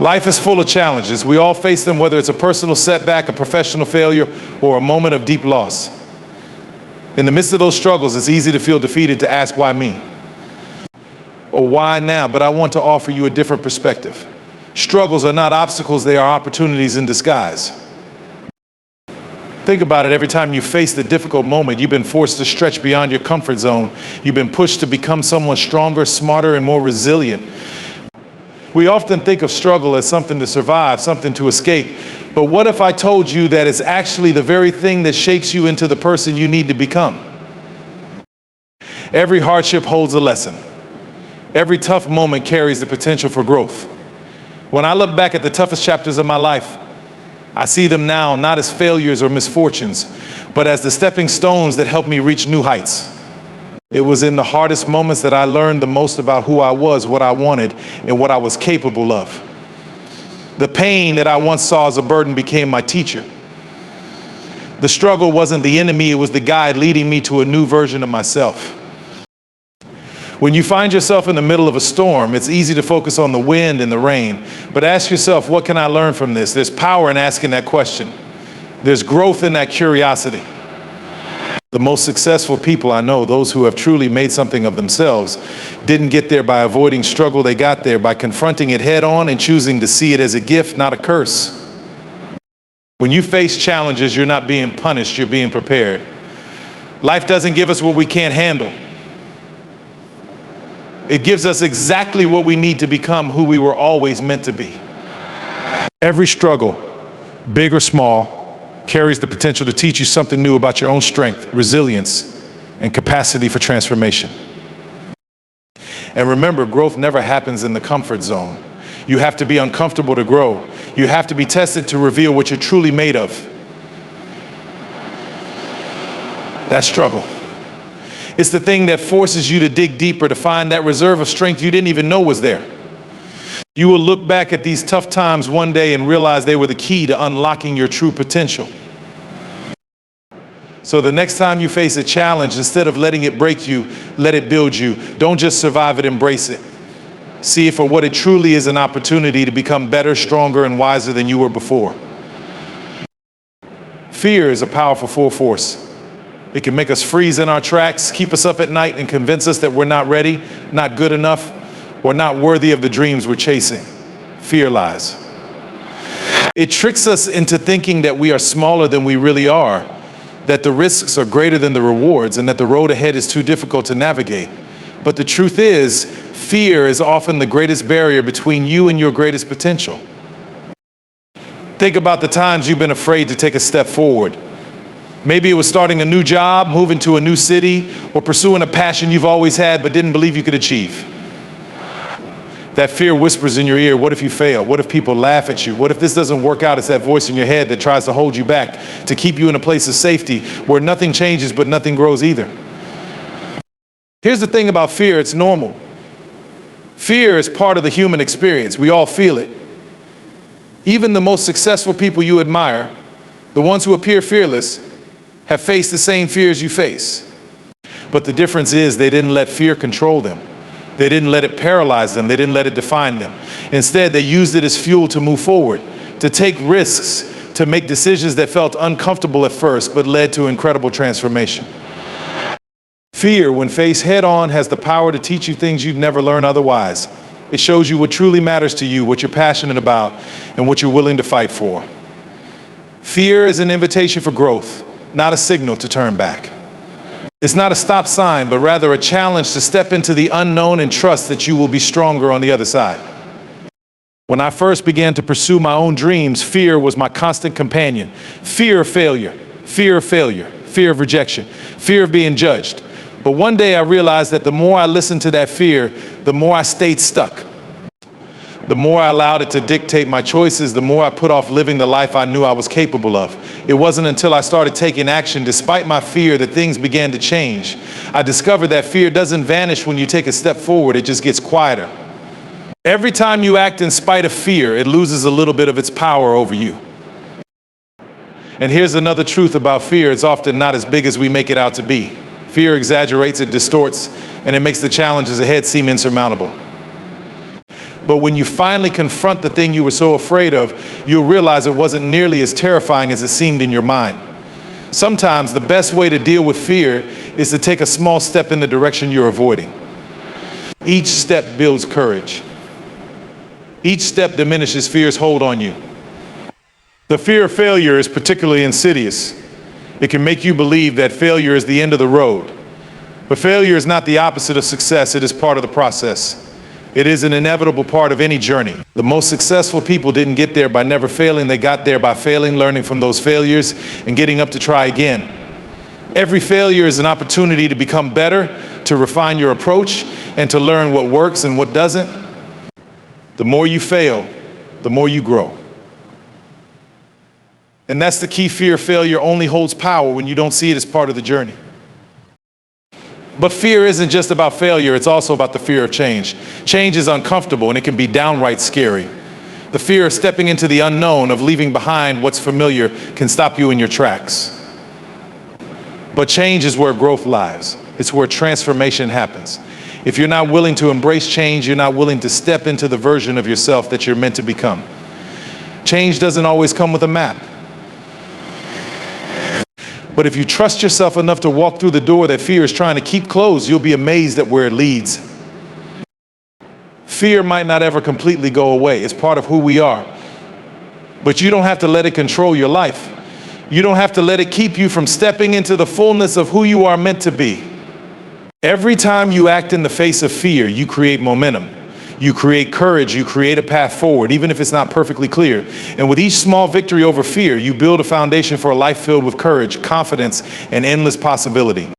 Life is full of challenges. We all face them, whether it's a personal setback, a professional failure, or a moment of deep loss. In the midst of those struggles, it's easy to feel defeated, to ask, why me? Or why now? But I want to offer you a different perspective. Struggles are not obstacles, they are opportunities in disguise. Think about it. Every time you face the difficult moment, you've been forced to stretch beyond your comfort zone. You've been pushed to become someone stronger, smarter, and more resilient. We often think of struggle as something to survive, something to escape. But what if I told you that it's actually the very thing that shapes you into the person you need to become? Every hardship holds a lesson. Every tough moment carries the potential for growth. When I look back at the toughest chapters of my life, I see them now not as failures or misfortunes, but as the stepping stones that helped me reach new heights. It was in the hardest moments that I learned the most about who I was, what I wanted, and what I was capable of. The pain that I once saw as a burden became my teacher. The struggle wasn't the enemy, it was the guide leading me to a new version of myself. When you find yourself in the middle of a storm, it's easy to focus on the wind and the rain. But ask yourself, what can I learn from this? There's power in asking that question. There's growth in that curiosity. The most successful people I know, those who have truly made something of themselves, didn't get there by avoiding struggle. They got there by confronting it head on and choosing to see it as a gift, not a curse. When you face challenges, you're not being punished, you're being prepared. Life doesn't give us what we can't handle. It gives us exactly what we need to become who we were always meant to be. Every struggle, big or small, carries the potential to teach you something new about your own strength, resilience, and capacity for transformation. And remember, growth never happens in the comfort zone. You have to be uncomfortable to grow. You have to be tested to reveal what you're truly made of. That struggle. It's the thing that forces you to dig deeper, to find that reserve of strength you didn't even know was there. You will look back at these tough times one day and realize they were the key to unlocking your true potential. So the next time you face a challenge, instead of letting it break you, let it build you. Don't just survive it, embrace it. See it for what it truly is, an opportunity to become better, stronger, and wiser than you were before. Fear is a powerful force. It can make us freeze in our tracks, keep us up at night, and convince us that we're not ready, not good enough, or not worthy of the dreams we're chasing. Fear lies. It tricks us into thinking that we are smaller than we really are, that the risks are greater than the rewards, and that the road ahead is too difficult to navigate. But the truth is, fear is often the greatest barrier between you and your greatest potential. Think about the times you've been afraid to take a step forward. Maybe it was starting a new job, moving to a new city, or pursuing a passion you've always had but didn't believe you could achieve. That fear whispers in your ear, what if you fail? What if people laugh at you? What if this doesn't work out? It's that voice in your head that tries to hold you back, to keep you in a place of safety where nothing changes but nothing grows either. Here's the thing about fear, it's normal. Fear is part of the human experience. We all feel it. Even the most successful people you admire, the ones who appear fearless, have faced the same fears you face. But the difference is they didn't let fear control them. They didn't let it paralyze them. They didn't let it define them. Instead, they used it as fuel to move forward, to take risks, to make decisions that felt uncomfortable at first, but led to incredible transformation. Fear, when faced head on, has the power to teach you things you'd never learn otherwise. It shows you what truly matters to you, what you're passionate about, and what you're willing to fight for. Fear is an invitation for growth, not a signal to turn back. It's not a stop sign, but rather a challenge to step into the unknown and trust that you will be stronger on the other side. When I first began to pursue my own dreams, fear was my constant companion. Fear of failure, fear of failure, fear of rejection, fear of being judged. But one day I realized that the more I listened to that fear, the more I stayed stuck. The more I allowed it to dictate my choices, the more I put off living the life I knew I was capable of. It wasn't until I started taking action, despite my fear, that things began to change. I discovered that fear doesn't vanish when you take a step forward, it just gets quieter. Every time you act in spite of fear, it loses a little bit of its power over you. And here's another truth about fear, it's often not as big as we make it out to be. Fear exaggerates, it distorts, and it makes the challenges ahead seem insurmountable. But when you finally confront the thing you were so afraid of, you'll realize it wasn't nearly as terrifying as it seemed in your mind. Sometimes the best way to deal with fear is to take a small step in the direction you're avoiding. Each step builds courage. Each step diminishes fear's hold on you. The fear of failure is particularly insidious. It can make you believe that failure is the end of the road. But failure is not the opposite of success, it is part of the process. It is an inevitable part of any journey. The most successful people didn't get there by never failing, they got there by failing, learning from those failures, and getting up to try again. Every failure is an opportunity to become better, to refine your approach, and to learn what works and what doesn't. The more you fail, the more you grow. And that's the key. Fear of failure only holds power when you don't see it as part of the journey. But fear isn't just about failure, it's also about the fear of change. Change is uncomfortable and it can be downright scary. The fear of stepping into the unknown, of leaving behind what's familiar, can stop you in your tracks. But change is where growth lies. It's where transformation happens. If you're not willing to embrace change, you're not willing to step into the version of yourself that you're meant to become. Change doesn't always come with a map. But if you trust yourself enough to walk through the door that fear is trying to keep closed, you'll be amazed at where it leads. Fear might not ever completely go away. It's part of who we are. But you don't have to let it control your life. You don't have to let it keep you from stepping into the fullness of who you are meant to be. Every time you act in the face of fear, you create momentum. You create courage, you create a path forward, even if it's not perfectly clear. And with each small victory over fear, you build a foundation for a life filled with courage, confidence, and endless possibility.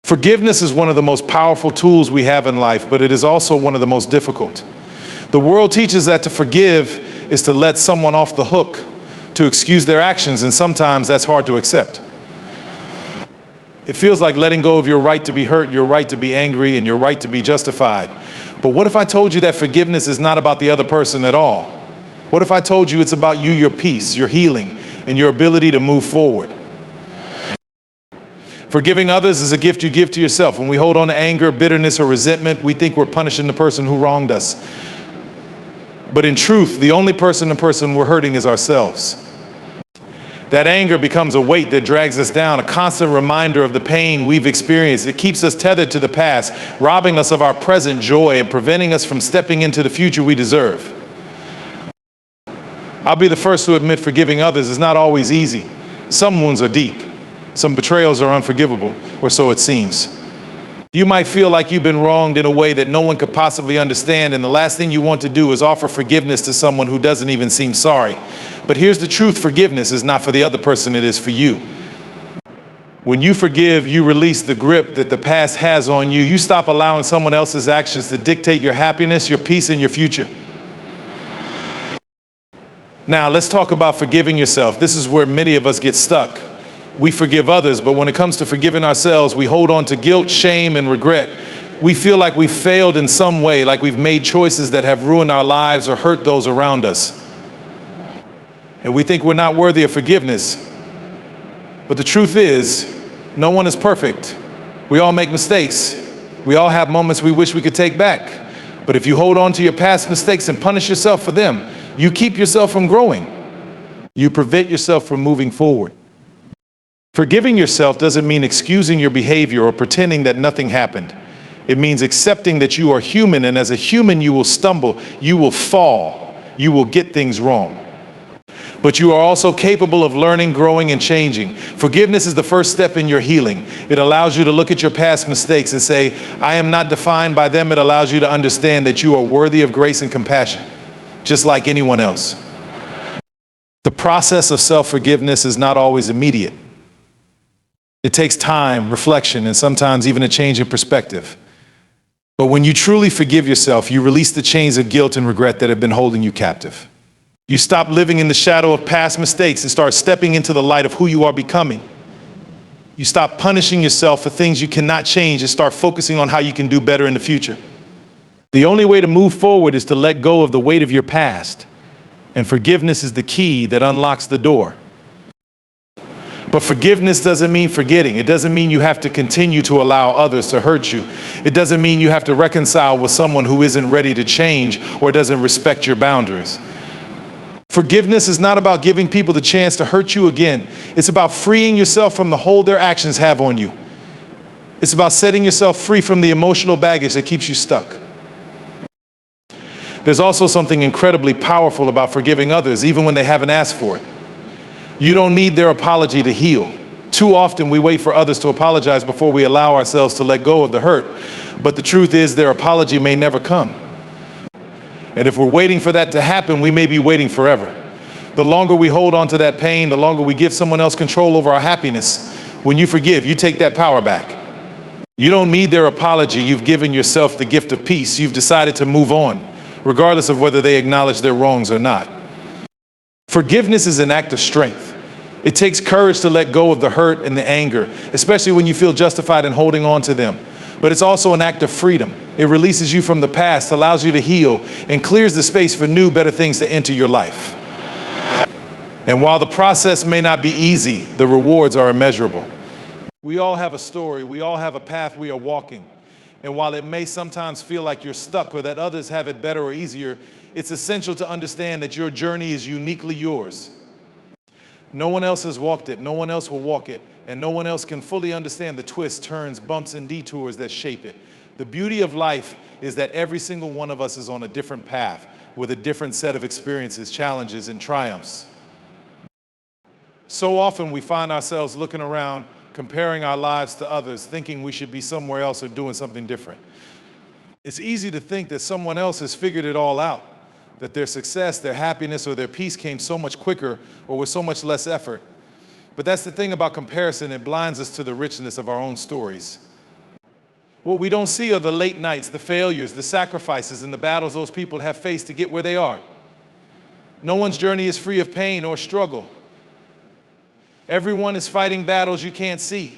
Forgiveness is one of the most powerful tools we have in life, but it is also one of the most difficult. The world teaches that to forgive is to let someone off the hook, to excuse their actions, and sometimes that's hard to accept. It feels like letting go of your right to be hurt, your right to be angry, and your right to be justified. But what if I told you that forgiveness is not about the other person at all? What if I told you it's about you, your peace, your healing, and your ability to move forward? Forgiving others is a gift you give to yourself. When we hold on to anger, bitterness, or resentment, we think we're punishing the person who wronged us. But in truth, the only person we're hurting is ourselves. That anger becomes a weight that drags us down, a constant reminder of the pain we've experienced. It keeps us tethered to the past, robbing us of our present joy and preventing us from stepping into the future we deserve. I'll be the first to admit forgiving others is not always easy. Some wounds are deep. Some betrayals are unforgivable, or so it seems. You might feel like you've been wronged in a way that no one could possibly understand, and the last thing you want to do is offer forgiveness to someone who doesn't even seem sorry. But here's the truth: forgiveness is not for the other person, it is for you. When you forgive, you release the grip that the past has on you. You stop allowing someone else's actions to dictate your happiness, your peace, and your future. Now, let's talk about forgiving yourself. This is where many of us get stuck. We forgive others, but when it comes to forgiving ourselves, we hold on to guilt, shame, and regret. We feel like we've failed in some way, like we've made choices that have ruined our lives or hurt those around us. And we think we're not worthy of forgiveness. But the truth is, no one is perfect. We all make mistakes. We all have moments we wish we could take back. But if you hold on to your past mistakes and punish yourself for them, you keep yourself from growing. You prevent yourself from moving forward. Forgiving yourself doesn't mean excusing your behavior or pretending that nothing happened. It means accepting that you are human, and as a human you will stumble, you will fall, you will get things wrong. But you are also capable of learning, growing, and changing. Forgiveness is the first step in your healing. It allows you to look at your past mistakes and say, I am not defined by them. It allows you to understand that you are worthy of grace and compassion, just like anyone else. The process of self-forgiveness is not always immediate. It takes time, reflection, and sometimes even a change in perspective. But when you truly forgive yourself, you release the chains of guilt and regret that have been holding you captive. You stop living in the shadow of past mistakes and start stepping into the light of who you are becoming. You stop punishing yourself for things you cannot change and start focusing on how you can do better in the future. The only way to move forward is to let go of the weight of your past, and forgiveness is the key that unlocks the door. But forgiveness doesn't mean forgetting. It doesn't mean you have to continue to allow others to hurt you. It doesn't mean you have to reconcile with someone who isn't ready to change or doesn't respect your boundaries. Forgiveness is not about giving people the chance to hurt you again. It's about freeing yourself from the hold their actions have on you. It's about setting yourself free from the emotional baggage that keeps you stuck. There's also something incredibly powerful about forgiving others, even when they haven't asked for it. You don't need their apology to heal. Too often we wait for others to apologize before we allow ourselves to let go of the hurt. But the truth is their apology may never come. And if we're waiting for that to happen, we may be waiting forever. The longer we hold on to that pain, the longer we give someone else control over our happiness. When you forgive, you take that power back. You don't need their apology. You've given yourself the gift of peace. You've decided to move on, regardless of whether they acknowledge their wrongs or not. Forgiveness is an act of strength. It takes courage to let go of the hurt and the anger, especially when you feel justified in holding on to them. But it's also an act of freedom. It releases you from the past, allows you to heal, and clears the space for new, better things to enter your life. And while the process may not be easy, the rewards are immeasurable. We all have a story. We all have a path we are walking. And while it may sometimes feel like you're stuck or that others have it better or easier, it's essential to understand that your journey is uniquely yours. No one else has walked it. No one else will walk it. And no one else can fully understand the twists, turns, bumps, and detours that shape it. The beauty of life is that every single one of us is on a different path with a different set of experiences, challenges, and triumphs. So often we find ourselves looking around, comparing our lives to others, thinking we should be somewhere else or doing something different. It's easy to think that someone else has figured it all out, that their success, their happiness, or their peace came so much quicker or with so much less effort. But that's the thing about comparison, it blinds us to the richness of our own stories. What we don't see are the late nights, the failures, the sacrifices, and the battles those people have faced to get where they are. No one's journey is free of pain or struggle. Everyone is fighting battles you can't see.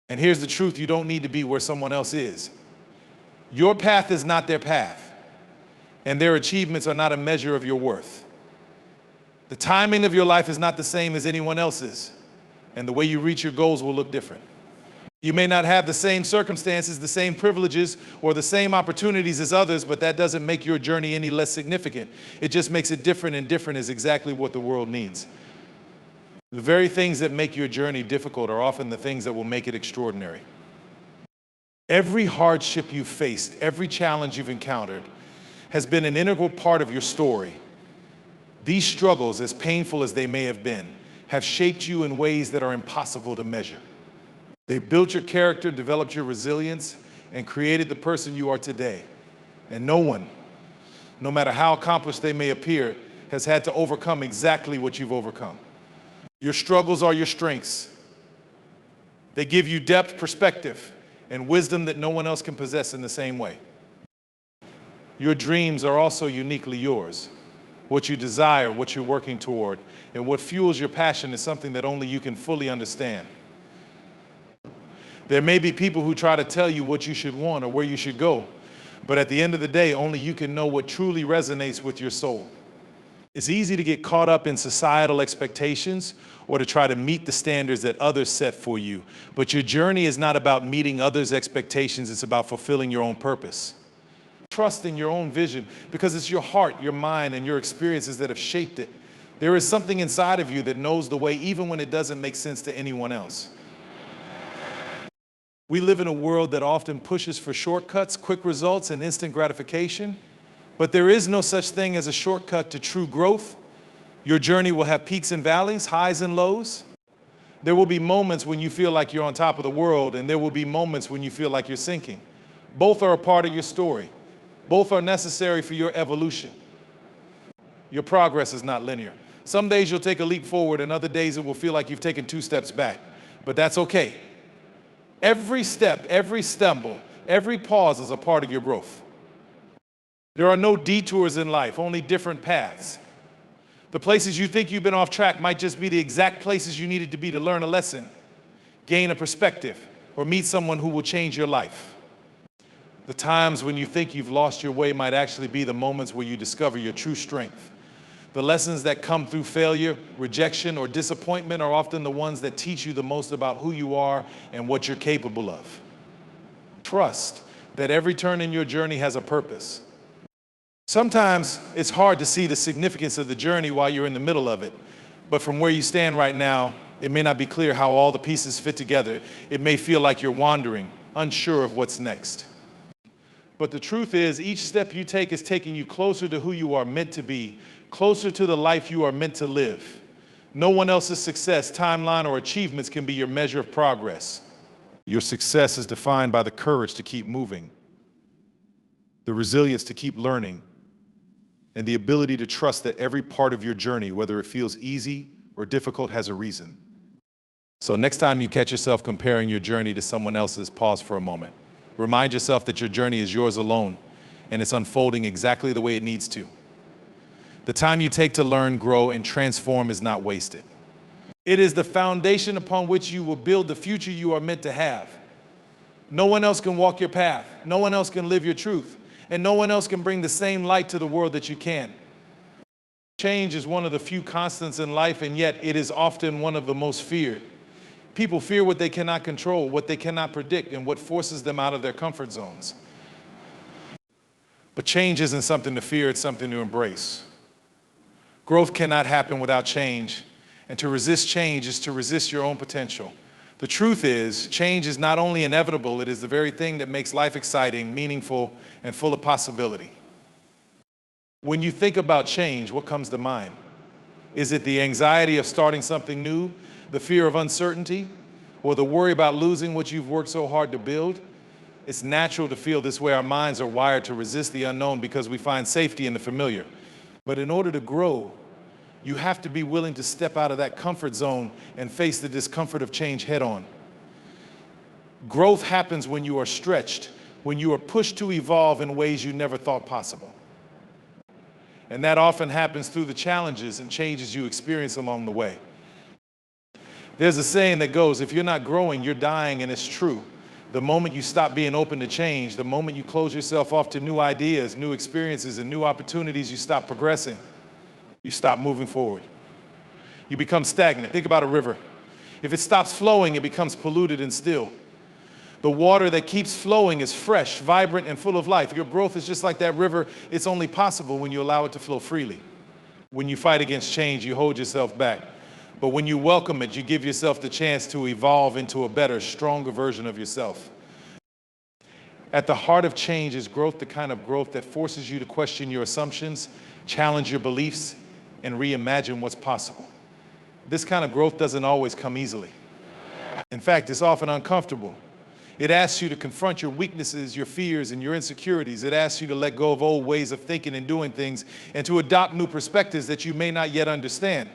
And here's the truth, you don't need to be where someone else is. Your path is not their path, and their achievements are not a measure of your worth. The timing of your life is not the same as anyone else's, and the way you reach your goals will look different. You may not have the same circumstances, the same privileges, or the same opportunities as others, but that doesn't make your journey any less significant. It just makes it different, and different is exactly what the world needs. The very things that make your journey difficult are often the things that will make it extraordinary. Every hardship you've faced, every challenge you've encountered has been an integral part of your story. These struggles, as painful as they may have been, have shaped you in ways that are impossible to measure. They built your character, developed your resilience, and created the person you are today. And no one, no matter how accomplished they may appear, has had to overcome exactly what you've overcome. Your struggles are your strengths. They give you depth, perspective, and wisdom that no one else can possess in the same way. Your dreams are also uniquely yours. What you desire, what you're working toward, and what fuels your passion is something that only you can fully understand. There may be people who try to tell you what you should want or where you should go, but at the end of the day, only you can know what truly resonates with your soul. It's easy to get caught up in societal expectations or to try to meet the standards that others set for you. But your journey is not about meeting others' expectations, it's about fulfilling your own purpose. Trust in your own vision because it's your heart, your mind, and your experiences that have shaped it. There is something inside of you that knows the way even when it doesn't make sense to anyone else. We live in a world that often pushes for shortcuts, quick results, and instant gratification. But there is no such thing as a shortcut to true growth. Your journey will have peaks and valleys, highs and lows. There will be moments when you feel like you're on top of the world, and there will be moments when you feel like you're sinking. Both are a part of your story. Both are necessary for your evolution. Your progress is not linear. Some days you'll take a leap forward, and other days it will feel like you've taken 2 steps back. But that's okay. Every step, every stumble, every pause is a part of your growth. There are no detours in life, only different paths. The places you think you've been off track might just be the exact places you needed to be to learn a lesson, gain a perspective, or meet someone who will change your life. The times when you think you've lost your way might actually be the moments where you discover your true strength. The lessons that come through failure, rejection, or disappointment are often the ones that teach you the most about who you are and what you're capable of. Trust that every turn in your journey has a purpose. Sometimes it's hard to see the significance of the journey while you're in the middle of it, but from where you stand right now, it may not be clear how all the pieces fit together. It may feel like you're wandering, unsure of what's next. But the truth is, each step you take is taking you closer to who you are meant to be, closer to the life you are meant to live. No one else's success, timeline, or achievements can be your measure of progress. Your success is defined by the courage to keep moving, the resilience to keep learning, and the ability to trust that every part of your journey, whether it feels easy or difficult, has a reason. So next time you catch yourself comparing your journey to someone else's, pause for a moment. Remind yourself that your journey is yours alone, and it's unfolding exactly the way it needs to. The time you take to learn, grow, and transform is not wasted. It is the foundation upon which you will build the future you are meant to have. No one else can walk your path. No one else can live your truth. And no one else can bring the same light to the world that you can. Change is one of the few constants in life, and yet it is often one of the most feared. People fear what they cannot control, what they cannot predict, and what forces them out of their comfort zones. But change isn't something to fear, it's something to embrace. Growth cannot happen without change, and to resist change is to resist your own potential. The truth is, change is not only inevitable, it is the very thing that makes life exciting, meaningful, and full of possibility. When you think about change, what comes to mind? Is it the anxiety of starting something new, the fear of uncertainty, or the worry about losing what you've worked so hard to build? It's natural to feel this way. Our minds are wired to resist the unknown because we find safety in the familiar. But in order to grow, you have to be willing to step out of that comfort zone and face the discomfort of change head on. Growth happens when you are stretched, when you are pushed to evolve in ways you never thought possible. And that often happens through the challenges and changes you experience along the way. There's a saying that goes, if you're not growing, you're dying, and it's true. The moment you stop being open to change, the moment you close yourself off to new ideas, new experiences, and new opportunities, you stop progressing. You stop moving forward. You become stagnant. Think about a river. If it stops flowing, it becomes polluted and still. The water that keeps flowing is fresh, vibrant, and full of life. Your growth is just like that river. It's only possible when you allow it to flow freely. When you fight against change, you hold yourself back. But when you welcome it, you give yourself the chance to evolve into a better, stronger version of yourself. At the heart of change is growth, the kind of growth that forces you to question your assumptions, challenge your beliefs, and reimagine what's possible. This kind of growth doesn't always come easily. In fact, it's often uncomfortable. It asks you to confront your weaknesses, your fears, and your insecurities. It asks you to let go of old ways of thinking and doing things and to adopt new perspectives that you may not yet understand.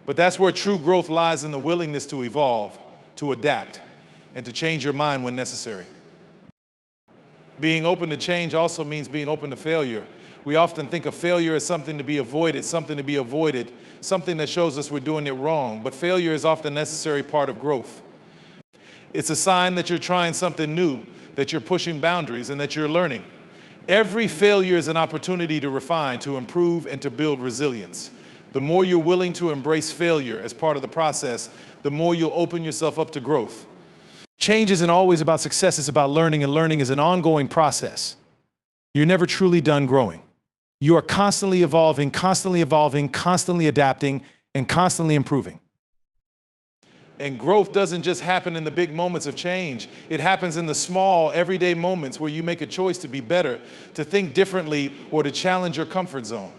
But that's where true growth lies, in the willingness to evolve, to adapt, and to change your mind when necessary. Being open to change also means being open to failure. We often think of failure as something to be avoided, something that shows us we're doing it wrong. But failure is often a necessary part of growth. It's a sign that you're trying something new, that you're pushing boundaries, and that you're learning. Every failure is an opportunity to refine, to improve, and to build resilience. The more you're willing to embrace failure as part of the process, the more you'll open yourself up to growth. Change isn't always about success, it's about learning, and learning is an ongoing process. You're never truly done growing. You are constantly evolving, constantly adapting, and constantly improving. And growth doesn't just happen in the big moments of change. It happens in the small, everyday moments where you make a choice to be better, to think differently, or to challenge your comfort zone.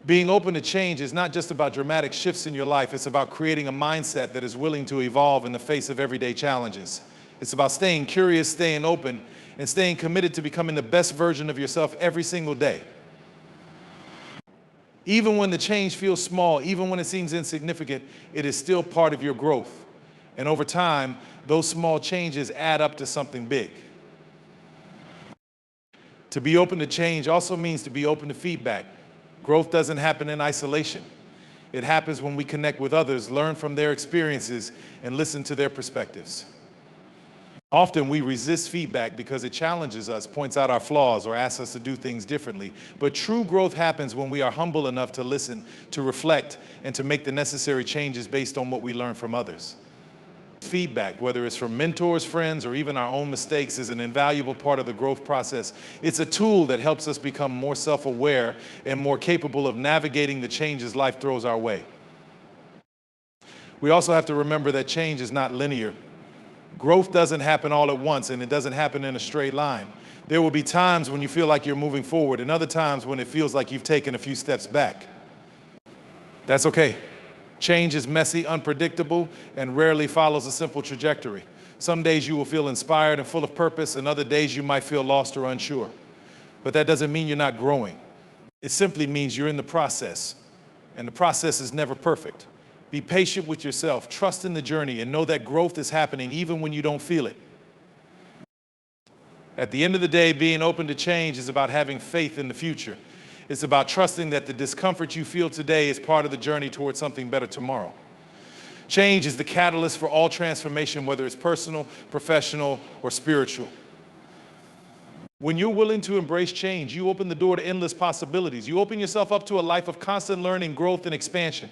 Being open to change is not just about dramatic shifts in your life. It's about creating a mindset that is willing to evolve in the face of everyday challenges. It's about staying curious, staying open, and staying committed to becoming the best version of yourself every single day. Even when the change feels small, even when it seems insignificant, it is still part of your growth. And over time, those small changes add up to something big. To be open to change also means to be open to feedback. Growth doesn't happen in isolation. It happens when we connect with others, learn from their experiences, and listen to their perspectives. Often we resist feedback because it challenges us, points out our flaws, or asks us to do things differently. But true growth happens when we are humble enough to listen, to reflect, and to make the necessary changes based on what we learn from others. Feedback, whether it's from mentors, friends, or even our own mistakes, is an invaluable part of the growth process. It's a tool that helps us become more self-aware and more capable of navigating the changes life throws our way. We also have to remember that change is not linear. Growth doesn't happen all at once, and it doesn't happen in a straight line. There will be times when you feel like you're moving forward, and other times when it feels like you've taken a few steps back. That's okay. Change is messy, unpredictable, and rarely follows a simple trajectory. Some days you will feel inspired and full of purpose, and other days you might feel lost or unsure. But that doesn't mean you're not growing. It simply means you're in the process, and the process is never perfect. Be patient with yourself, trust in the journey, and know that growth is happening even when you don't feel it. At the end of the day, being open to change is about having faith in the future. It's about trusting that the discomfort you feel today is part of the journey towards something better tomorrow. Change is the catalyst for all transformation, whether it's personal, professional, or spiritual. When you're willing to embrace change, you open the door to endless possibilities. You open yourself up to a life of constant learning, growth, and expansion.